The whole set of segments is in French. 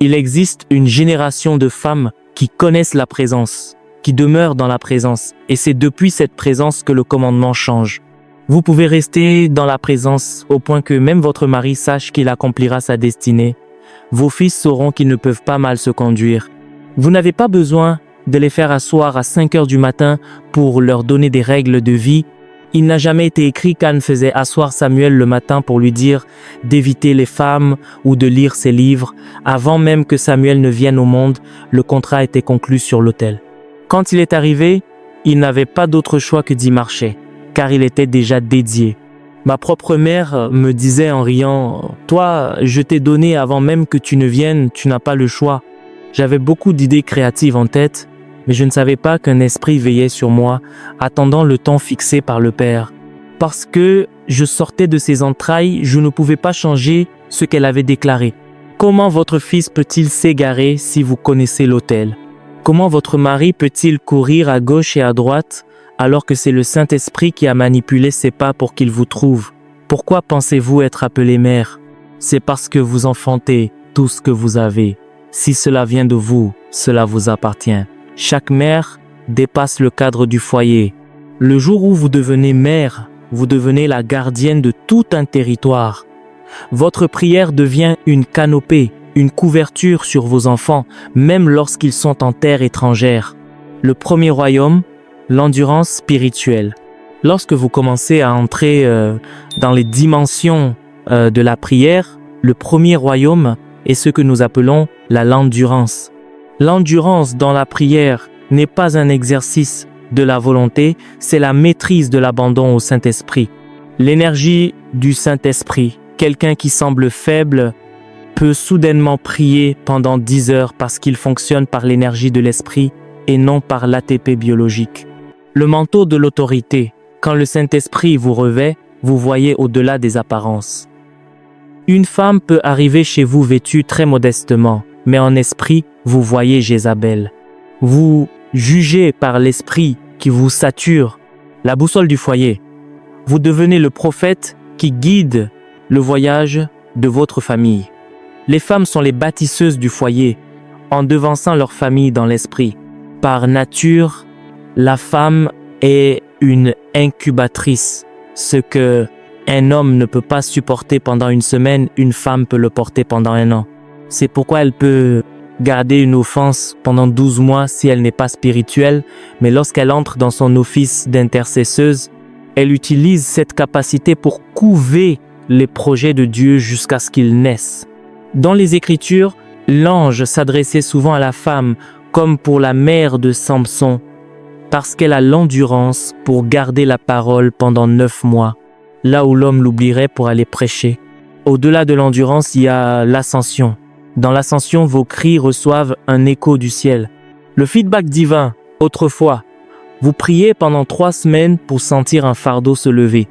Il existe une génération de femmes qui connaissent la présence, qui demeurent dans la présence, et c'est depuis cette présence que le commandement change. Vous pouvez rester dans la présence au point que même votre mari sache qu'il accomplira sa destinée. Vos fils sauront qu'ils ne peuvent pas mal se conduire. Vous n'avez pas besoin de les faire asseoir à 5 heures du matin pour leur donner des règles de vie. Il n'a jamais été écrit qu'Anne faisait asseoir Samuel le matin pour lui dire d'éviter les femmes ou de lire ses livres. Avant même que Samuel ne vienne au monde, le contrat était conclu sur l'autel. Quand il est arrivé, il n'avait pas d'autre choix que d'y marcher, car il était déjà dédié. Ma propre mère me disait en riant « Toi, je t'ai donné avant même que tu ne viennes, tu n'as pas le choix. » J'avais beaucoup d'idées créatives en tête, mais je ne savais pas qu'un esprit veillait sur moi, attendant le temps fixé par le Père. Parce que je sortais de ses entrailles, je ne pouvais pas changer ce qu'elle avait déclaré. Comment votre fils peut-il s'égarer si vous connaissez l'autel? Comment votre mari peut-il courir à gauche et à droite alors que c'est le Saint-Esprit qui a manipulé ses pas pour qu'il vous trouve? Pourquoi pensez-vous être appelé mère? C'est parce que vous enfantez tout ce que vous avez. Si cela vient de vous, cela vous appartient. Chaque mère dépasse le cadre du foyer. Le jour où vous devenez mère, vous devenez la gardienne de tout un territoire. Votre prière devient une canopée, une couverture sur vos enfants, même lorsqu'ils sont en terre étrangère. Le premier royaume, l'endurance spirituelle. Lorsque vous commencez à entrer dans les dimensions de la prière, le premier royaume est ce que nous appelons l'endurance. L'endurance dans la prière n'est pas un exercice de la volonté, c'est la maîtrise de l'abandon au Saint-Esprit. L'énergie du Saint-Esprit. Quelqu'un qui semble faible peut soudainement prier pendant 10 heures parce qu'il fonctionne par l'énergie de l'Esprit et non par l'ATP biologique. Le manteau de l'autorité. Quand le Saint-Esprit vous revêt, vous voyez au-delà des apparences. Une femme peut arriver chez vous vêtue très modestement, mais en esprit, vous voyez Jézabel. Vous jugez par l'esprit qui vous sature, la boussole du foyer. Vous devenez le prophète qui guide le voyage de votre famille. Les femmes sont les bâtisseuses du foyer, en devançant leur famille dans l'esprit. Par nature, la femme est une incubatrice. Ce que un homme ne peut pas supporter pendant une semaine, une femme peut le porter pendant 1 an. C'est pourquoi elle peut garder une offense pendant 12 mois si elle n'est pas spirituelle, mais lorsqu'elle entre dans son office d'intercesseuse, elle utilise cette capacité pour couver les projets de Dieu jusqu'à ce qu'ils naissent. Dans les Écritures, l'ange s'adressait souvent à la femme, comme pour la mère de Samson, parce qu'elle a l'endurance pour garder la parole pendant 9 mois, là où l'homme l'oublierait pour aller prêcher. Au-delà de l'endurance, il y a l'ascension. Dans l'ascension, vos cris reçoivent un écho du ciel. Le feedback divin, autrefois, vous priez pendant 3 semaines pour sentir un fardeau se lever.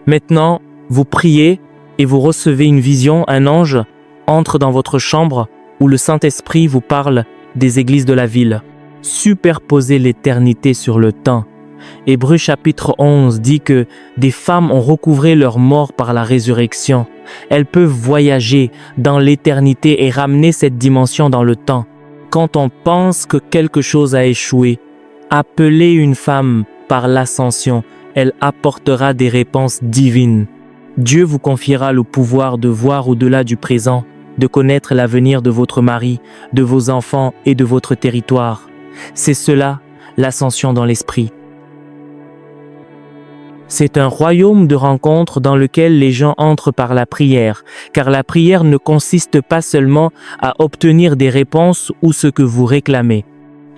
Maintenant, vous priez et vous recevez une vision, un ange entre dans votre chambre où le Saint-Esprit vous parle des églises de la ville. Superposez l'éternité sur le temps. Hébreux chapitre 11 dit que des femmes ont recouvré leur mort par la résurrection. Elles peuvent voyager dans l'éternité et ramener cette dimension dans le temps. Quand on pense que quelque chose a échoué, appelez une femme par l'ascension. Elle apportera des réponses divines. Dieu vous confiera le pouvoir de voir au-delà du présent, de connaître l'avenir de votre mari, de vos enfants et de votre territoire. C'est cela, l'ascension dans l'esprit. C'est un royaume de rencontres dans lequel les gens entrent par la prière, car la prière ne consiste pas seulement à obtenir des réponses ou ce que vous réclamez.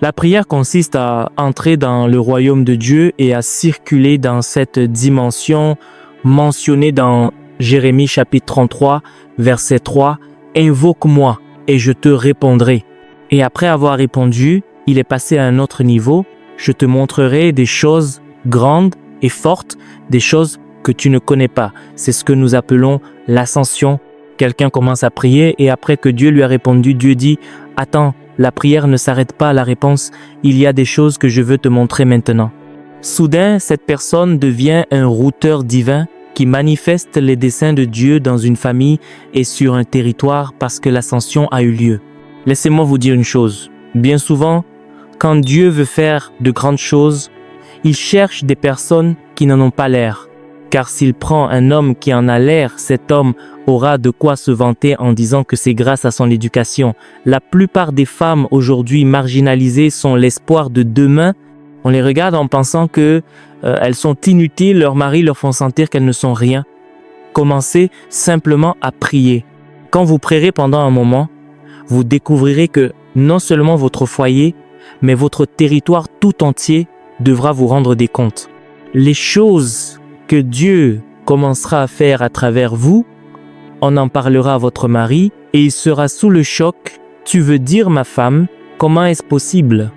La prière consiste à entrer dans le royaume de Dieu et à circuler dans cette dimension mentionnée dans Jérémie chapitre 33, verset 3, « Invoque-moi et je te répondrai. » Et après avoir répondu, il est passé à un autre niveau, « Je te montrerai des choses grandes et fortes, des choses que tu ne connais pas. » C'est ce que nous appelons l'ascension. Quelqu'un commence à prier et après que Dieu lui a répondu, Dieu dit « Attends, la prière ne s'arrête pas à la réponse, il y a des choses que je veux te montrer maintenant. » Soudain, cette personne devient un routeur divin qui manifeste les desseins de Dieu dans une famille et sur un territoire parce que l'ascension a eu lieu. Laissez-moi vous dire une chose. Bien souvent, quand Dieu veut faire de grandes choses, il cherche des personnes qui n'en ont pas l'air. Car s'il prend un homme qui en a l'air, cet homme aura de quoi se vanter en disant que c'est grâce à son éducation. La plupart des femmes aujourd'hui marginalisées sont l'espoir de demain. On les regarde en pensant que elles sont inutiles, leurs maris leur font sentir qu'elles ne sont rien. Commencez simplement à prier. Quand vous prierez pendant un moment, vous découvrirez que non seulement votre foyer, mais votre territoire tout entier devra vous rendre des comptes. Les choses que Dieu commencera à faire à travers vous, on en parlera à votre mari et il sera sous le choc. Tu veux dire, ma femme, comment est-ce possible?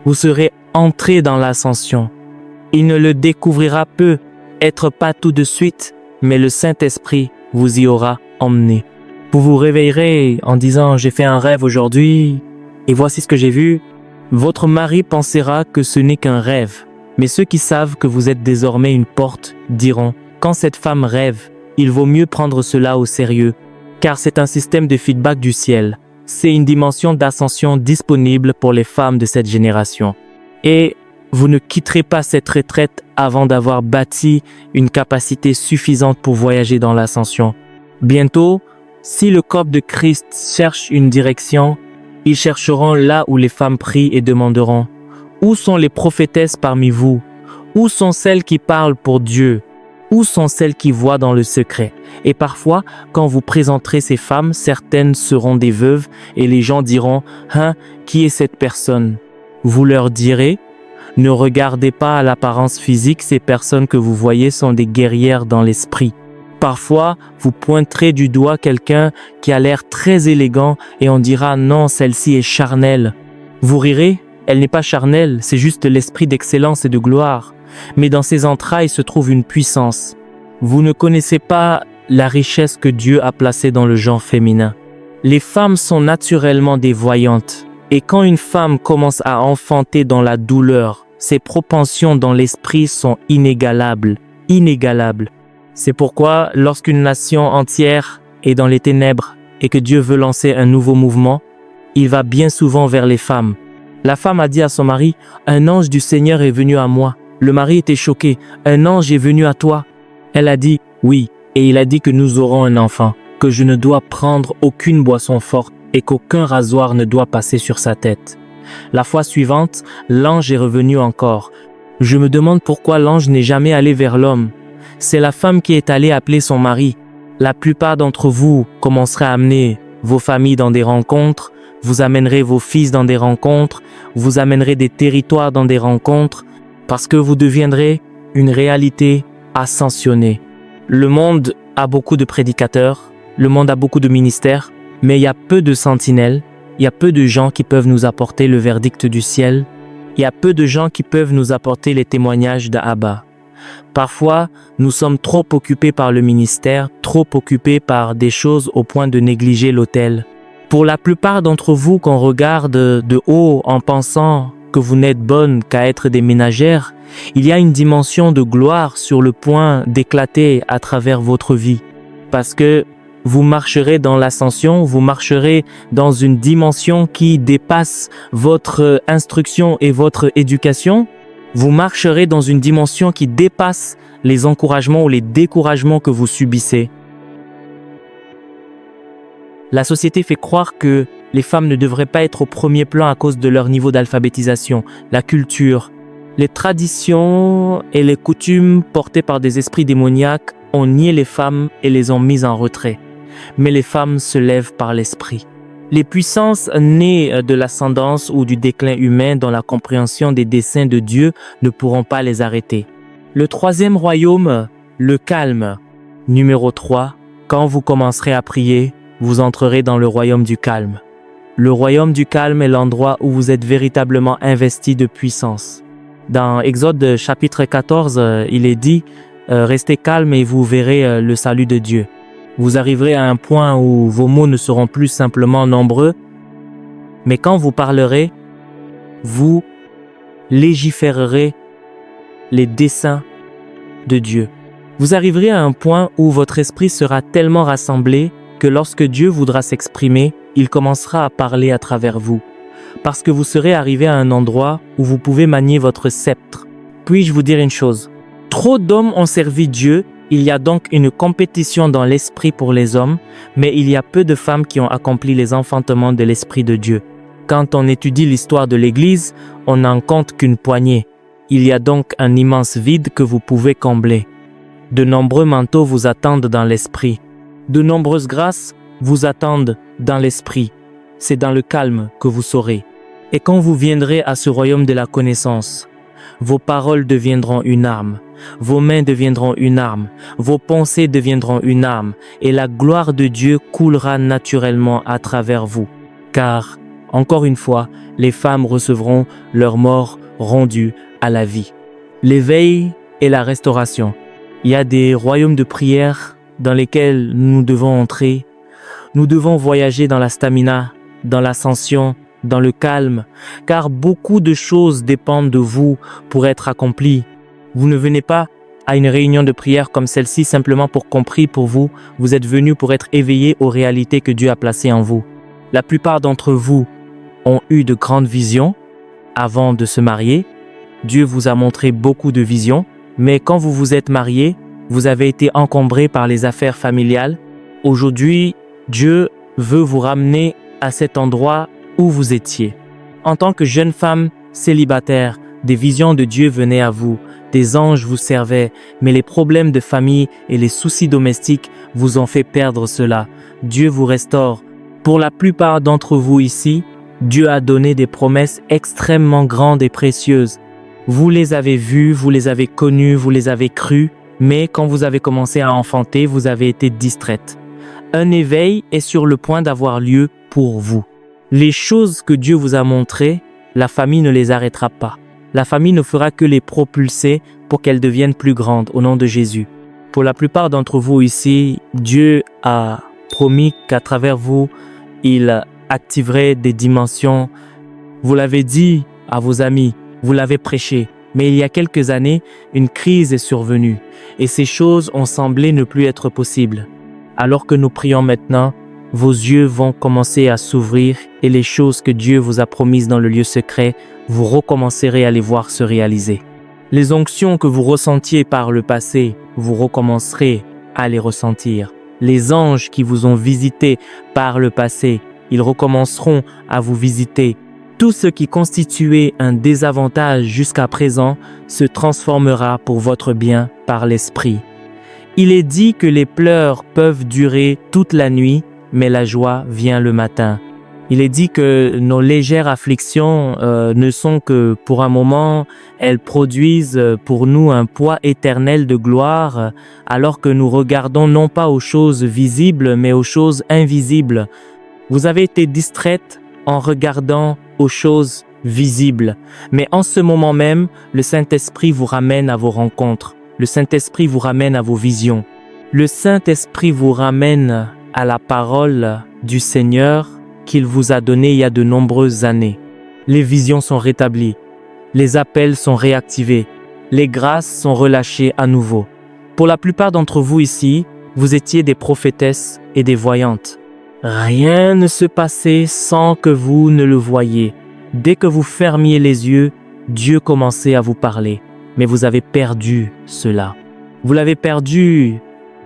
Vous serez entré dans l'ascension. Il ne le découvrira peut-être pas tout de suite, mais le Saint-Esprit vous y aura emmené. Vous vous réveillerez en disant « J'ai fait un rêve aujourd'hui et voici ce que j'ai vu ». Votre mari pensera que ce n'est qu'un rêve. Mais ceux qui savent que vous êtes désormais une porte diront « Quand cette femme rêve, il vaut mieux prendre cela au sérieux, car c'est un système de feedback du ciel. C'est une dimension d'ascension disponible pour les femmes de cette génération. Et vous ne quitterez pas cette retraite avant d'avoir bâti une capacité suffisante pour voyager dans l'ascension. Bientôt, si le corps de Christ cherche une direction, ils chercheront là où les femmes prient et demanderont « Où sont les prophétesses parmi vous? Où sont celles qui parlent pour Dieu? Où sont celles qui voient dans le secret ?» Et parfois, quand vous présenterez ces femmes, certaines seront des veuves et les gens diront « Hein, qui est cette personne ?» Vous leur direz « Ne regardez pas à l'apparence physique, ces personnes que vous voyez sont des guerrières dans l'esprit. » Parfois, vous pointerez du doigt quelqu'un qui a l'air très élégant et on dira « Non, celle-ci est charnelle. » Vous rirez, elle n'est pas charnelle, c'est juste l'esprit d'excellence et de gloire. Mais dans ses entrailles se trouve une puissance. Vous ne connaissez pas la richesse que Dieu a placée dans le genre féminin. Les femmes sont naturellement des voyantes. Et quand une femme commence à enfanter dans la douleur, ses propensions dans l'esprit sont inégalables. C'est pourquoi, lorsqu'une nation entière est dans les ténèbres et que Dieu veut lancer un nouveau mouvement, il va bien souvent vers les femmes. La femme a dit à son mari, « Un ange du Seigneur est venu à moi. » Le mari était choqué, « Un ange est venu à toi. » Elle a dit, « Oui, et il a dit que nous aurons un enfant, que je ne dois prendre aucune boisson forte et qu'aucun rasoir ne doit passer sur sa tête. » La fois suivante, l'ange est revenu encore. Je me demande pourquoi l'ange n'est jamais allé vers l'homme. C'est la femme qui est allée appeler son mari. La plupart d'entre vous commencerez à amener vos familles dans des rencontres, vous amènerez vos fils dans des rencontres, vous amènerez des territoires dans des rencontres, parce que vous deviendrez une réalité ascensionnée. Le monde a beaucoup de prédicateurs, le monde a beaucoup de ministères, mais il y a peu de sentinelles, il y a peu de gens qui peuvent nous apporter le verdict du ciel, il y a peu de gens qui peuvent nous apporter les témoignages d'Abba. Parfois, nous sommes trop occupés par le ministère, trop occupés par des choses au point de négliger l'autel. Pour la plupart d'entre vous qu'on regarde de haut en pensant que vous n'êtes bonnes qu'à être des ménagères, il y a une dimension de gloire sur le point d'éclater à travers votre vie. Parce que vous marcherez dans l'ascension, vous marcherez dans une dimension qui dépasse votre instruction et votre éducation. Vous marcherez dans une dimension qui dépasse les encouragements ou les découragements que vous subissez. La société fait croire que les femmes ne devraient pas être au premier plan à cause de leur niveau d'alphabétisation, la culture. Les traditions et les coutumes portées par des esprits démoniaques ont nié les femmes et les ont mises en retrait. Mais les femmes se lèvent par l'esprit. Les puissances nées de l'ascendance ou du déclin humain dans la compréhension des desseins de Dieu ne pourront pas les arrêter. Le troisième royaume, le calme. Numéro 3, quand vous commencerez à prier, vous entrerez dans le royaume du calme. Le royaume du calme est l'endroit où vous êtes véritablement investi de puissance. Dans Exode chapitre 14, il est dit « Restez calme et vous verrez le salut de Dieu ». Vous arriverez à un point où vos mots ne seront plus simplement nombreux, mais quand vous parlerez, vous légiférerez les desseins de Dieu. Vous arriverez à un point où votre esprit sera tellement rassemblé que lorsque Dieu voudra s'exprimer, il commencera à parler à travers vous. Parce que vous serez arrivé à un endroit où vous pouvez manier votre sceptre. Puis-je vous dire une chose? Trop d'hommes ont servi Dieu, il y a donc une compétition dans l'esprit pour les hommes, mais il y a peu de femmes qui ont accompli les enfantements de l'esprit de Dieu. Quand on étudie l'histoire de l'Église, on n'en compte qu'une poignée. Il y a donc un immense vide que vous pouvez combler. De nombreux manteaux vous attendent dans l'esprit. De nombreuses grâces vous attendent dans l'esprit. C'est dans le calme que vous saurez. Et quand vous viendrez à ce royaume de la connaissance, vos paroles deviendront une arme, vos mains deviendront une arme, vos pensées deviendront une arme, et la gloire de Dieu coulera naturellement à travers vous. Car, encore une fois, les femmes recevront leur mort rendue à la vie. L'éveil et la restauration. Il y a des royaumes de prière dans lesquels nous devons entrer. Nous devons voyager dans la stamina, dans l'ascension, dans le calme, car beaucoup de choses dépendent de vous pour être accomplies. Vous ne venez pas à une réunion de prière comme celle-ci simplement pour compris pour vous. Vous êtes venus pour être éveillés aux réalités que Dieu a placées en vous. La plupart d'entre vous ont eu de grandes visions avant de se marier. Dieu vous a montré beaucoup de visions, mais quand vous vous êtes mariés, vous avez été encombrés par les affaires familiales. Aujourd'hui, Dieu veut vous ramener à cet endroit où vous étiez. En tant que jeune femme célibataire, des visions de Dieu venaient à vous, des anges vous servaient, mais les problèmes de famille et les soucis domestiques vous ont fait perdre cela. Dieu vous restaure. Pour la plupart d'entre vous ici, Dieu a donné des promesses extrêmement grandes et précieuses. Vous les avez vues, vous les avez connues, vous les avez crues, mais quand vous avez commencé à enfanter, vous avez été distraite. Un éveil est sur le point d'avoir lieu pour vous. Les choses que Dieu vous a montrées, la famille ne les arrêtera pas. La famille ne fera que les propulser pour qu'elles deviennent plus grandes au nom de Jésus. Pour la plupart d'entre vous ici, Dieu a promis qu'à travers vous, il activerait des dimensions. Vous l'avez dit à vos amis, vous l'avez prêché. Mais il y a quelques années, une crise est survenue et ces choses ont semblé ne plus être possibles. Alors que nous prions maintenant, vos yeux vont commencer à s'ouvrir et les choses que Dieu vous a promises dans le lieu secret, vous recommencerez à les voir se réaliser. Les onctions que vous ressentiez par le passé, vous recommencerez à les ressentir. Les anges qui vous ont visité par le passé, ils recommenceront à vous visiter. Tout ce qui constituait un désavantage jusqu'à présent se transformera pour votre bien par l'Esprit. Il est dit que les pleurs peuvent durer toute la nuit, mais la joie vient le matin. Il est dit que nos légères afflictions ne sont que pour un moment, elles produisent pour nous un poids éternel de gloire, alors que nous regardons non pas aux choses visibles, mais aux choses invisibles. Vous avez été distraite en regardant aux choses visibles, mais en ce moment même, le Saint-Esprit vous ramène à vos rencontres. Le Saint-Esprit vous ramène à vos visions. Le Saint-Esprit vous ramène à la parole du Seigneur qu'il vous a donnée il y a de nombreuses années. Les visions sont rétablies, les appels sont réactivés, les grâces sont relâchées à nouveau. Pour la plupart d'entre vous ici, vous étiez des prophétesses et des voyantes. Rien ne se passait sans que vous ne le voyiez. Dès que vous fermiez les yeux, Dieu commençait à vous parler. Mais vous avez perdu cela. Vous l'avez perdu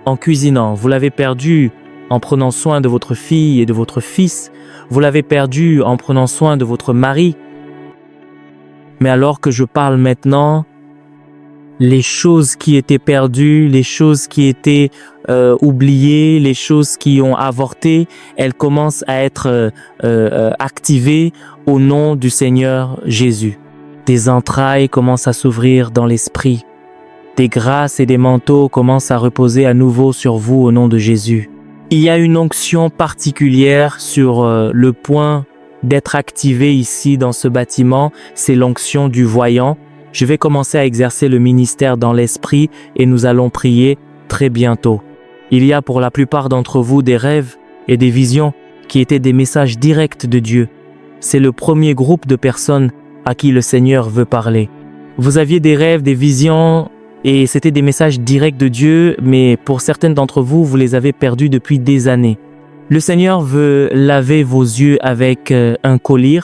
en cuisinant, vous l'avez perdu en prenant soin de votre fille et de votre fils, vous l'avez perdu en prenant soin de votre mari. Mais alors que je parle maintenant, les choses qui étaient perdues, les choses qui étaient oubliées, les choses qui ont avorté, elles commencent à être activées au nom du Seigneur Jésus. Des entrailles commencent à s'ouvrir dans l'esprit. Des grâces et des manteaux commencent à reposer à nouveau sur vous au nom de Jésus. Il y a une onction particulière sur le point d'être activée ici dans ce bâtiment, c'est l'onction du voyant. Je vais commencer à exercer le ministère dans l'esprit et nous allons prier très bientôt. Il y a pour la plupart d'entre vous des rêves et des visions qui étaient des messages directs de Dieu. C'est le premier groupe de personnes à qui le Seigneur veut parler. Vous aviez des rêves, des visions et c'était des messages directs de Dieu, mais pour certaines d'entre vous, vous les avez perdus depuis des années. Le Seigneur veut laver vos yeux avec un collier.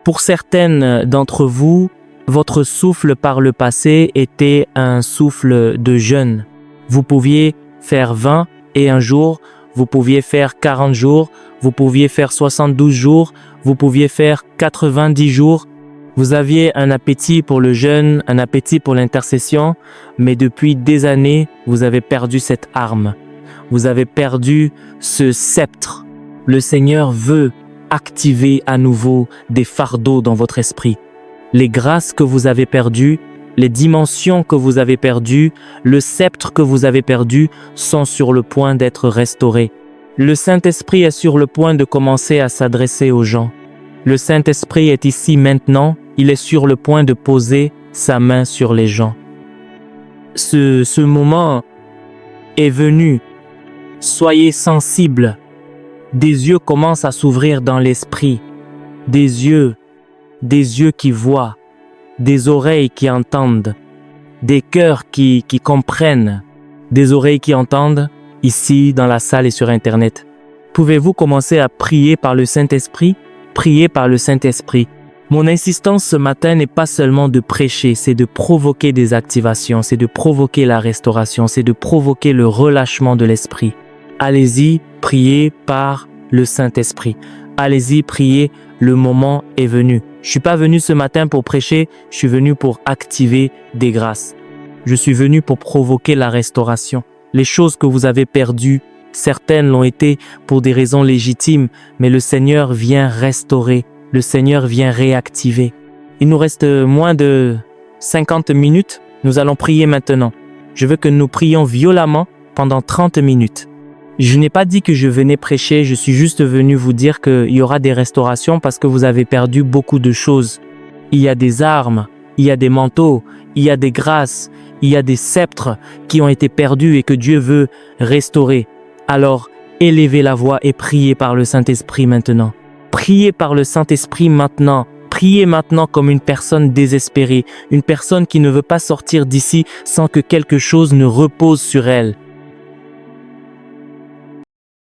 Pour certaines d'entre vous, votre souffle par le passé était un souffle de jeûne. Vous pouviez faire 21 jours, vous pouviez faire 40 jours, vous pouviez faire 72 jours, vous pouviez faire 90 jours. Vous aviez un appétit pour le jeûne, un appétit pour l'intercession, mais depuis des années, vous avez perdu cette arme. Vous avez perdu ce sceptre. Le Seigneur veut activer à nouveau des fardeaux dans votre esprit. Les grâces que vous avez perdues, les dimensions que vous avez perdues, le sceptre que vous avez perdu sont sur le point d'être restaurés. Le Saint-Esprit est sur le point de commencer à s'adresser aux gens. Le Saint-Esprit est ici maintenant, il est sur le point de poser sa main sur les gens. Ce moment est venu. Soyez sensibles. Des yeux commencent à s'ouvrir dans l'esprit. Des yeux qui voient, des oreilles qui entendent, des cœurs qui comprennent, des oreilles qui entendent, ici dans la salle et sur Internet. Pouvez-vous commencer à prier par le Saint-Esprit? Priez par le Saint-Esprit. Mon insistance ce matin n'est pas seulement de prêcher, c'est de provoquer des activations, c'est de provoquer la restauration, c'est de provoquer le relâchement de l'esprit. Allez-y, priez par le Saint-Esprit. Allez-y, priez, le moment est venu. Je suis pas venu ce matin pour prêcher, je suis venu pour activer des grâces. Je suis venu pour provoquer la restauration. Les choses que vous avez perdues, certaines l'ont été pour des raisons légitimes, mais le Seigneur vient restaurer, le Seigneur vient réactiver. Il nous reste moins de 50 minutes, nous allons prier maintenant. Je veux que nous prions violemment pendant 30 minutes. Je n'ai pas dit que je venais prêcher, je suis juste venu vous dire qu'il y aura des restaurations parce que vous avez perdu beaucoup de choses. Il y a des armes, il y a des manteaux, il y a des grâces, il y a des sceptres qui ont été perdus et que Dieu veut restaurer. Alors, élevez la voix et priez par le Saint-Esprit maintenant. Priez par le Saint-Esprit maintenant. Priez maintenant comme une personne désespérée, une personne qui ne veut pas sortir d'ici sans que quelque chose ne repose sur elle.